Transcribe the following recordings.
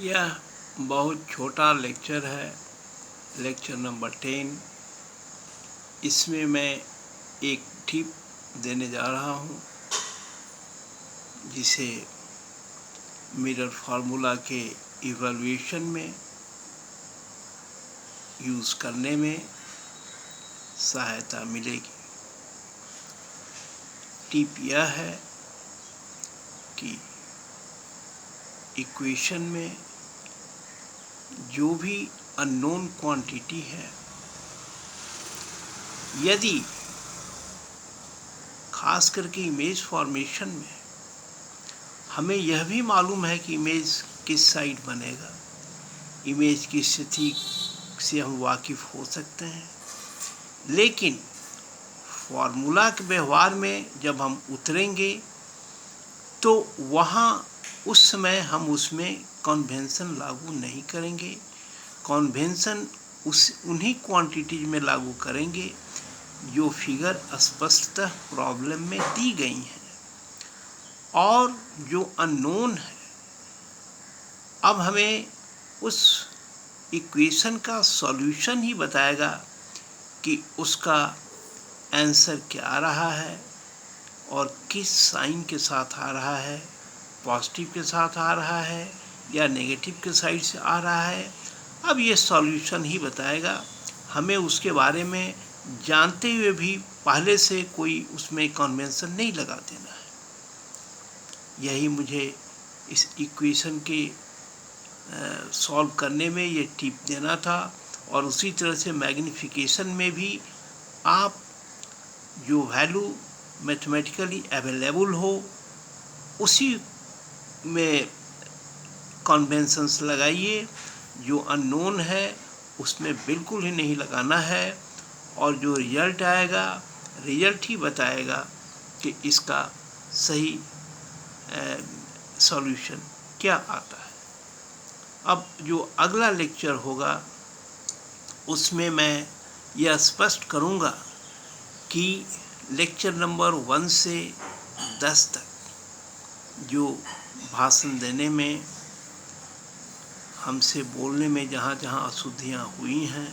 यह बहुत छोटा लेक्चर है, लेक्चर नंबर 10। इसमें मैं एक टिप देने जा रहा हूँ जिसे मिरर फार्मूला के इवैल्यूएशन में यूज़ करने में सहायता मिलेगी। टिप यह है कि इक्वेशन में जो भी अननोन क्वांटिटी है, यदि खास करके इमेज फॉर्मेशन में हमें यह भी मालूम है कि इमेज किस साइड बनेगा, इमेज की स्थिति से हम वाकिफ़ हो सकते हैं, लेकिन फार्मूला के व्यवहार में जब हम उतरेंगे तो वहाँ उस समय हम उसमें कन्वेंशन लागू नहीं करेंगे। कन्वेंशन उन्हीं क्वांटिटीज में लागू करेंगे जो फिगर स्पष्टतः प्रॉब्लम में दी गई हैं और जो अननोन है। अब हमें उस इक्वेशन का सॉल्यूशन ही बताएगा कि उसका आंसर क्या आ रहा है और किस साइन के साथ आ रहा है, पॉजिटिव के साथ आ रहा है या नेगेटिव के साइड से आ रहा है। अब ये सॉल्यूशन ही बताएगा। हमें उसके बारे में जानते हुए भी पहले से कोई उसमें कन्वेंशन नहीं लगा देना है। यही मुझे इस इक्वेशन के सॉल्व करने में ये टिप देना था। और उसी तरह से मैग्निफिकेशन में भी आप जो वैल्यू मैथमेटिकली अवेलेबल हो उसी में कन्वेंशंस लगाइए। जो अननोन है उसमें बिल्कुल ही नहीं लगाना है और जो रिजल्ट आएगा, रिजल्ट ही बताएगा कि इसका सही सॉल्यूशन क्या आता है। अब जो अगला लेक्चर होगा उसमें मैं यह स्पष्ट करूँगा कि लेक्चर नंबर 1 से 10 तक जो भाषण देने में, हमसे बोलने में जहाँ जहाँ अशुद्धियाँ हुई हैं,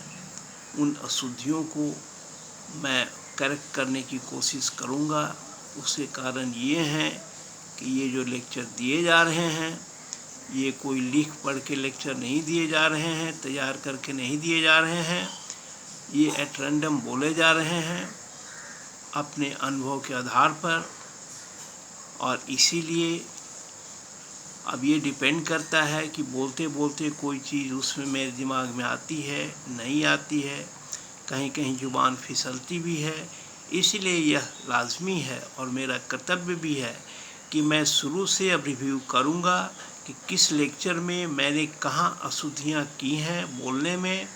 उन अशुद्धियों को मैं करेक्ट करने की कोशिश करूँगा। उसके कारण ये हैं कि ये जो लेक्चर दिए जा रहे हैं, ये कोई लिख पढ़ के लेक्चर नहीं दिए जा रहे हैं, तैयार करके नहीं दिए जा रहे हैं। ये एट रैंडम बोले जा रहे हैं अपने अनुभव के आधार पर। और इसीलिए अब ये डिपेंड करता है कि बोलते बोलते कोई चीज़ उसमें मेरे दिमाग में आती है, नहीं आती है, कहीं कहीं ज़ुबान फिसलती भी है। इसलिए यह लाजमी है और मेरा कर्तव्य भी है कि मैं शुरू से अब रिव्यू करूँगा कि किस लेक्चर में मैंने कहाँ अशुद्धियाँ की हैं बोलने में।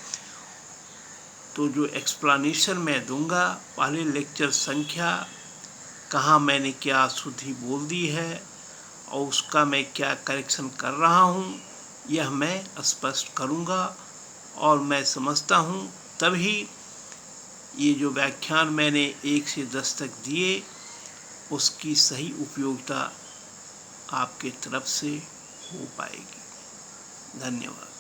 तो जो एक्सप्लेनेशन मैं दूंगा, पहले लेक्चर संख्या, कहाँ मैंने क्या अशुद्धि बोल दी है और उसका मैं क्या करेक्शन कर रहा हूँ, यह मैं स्पष्ट करूँगा। और मैं समझता हूँ तभी ये जो व्याख्यान मैंने 1 से 10 तक दिए उसकी सही उपयोगिता आपके तरफ से हो पाएगी। धन्यवाद।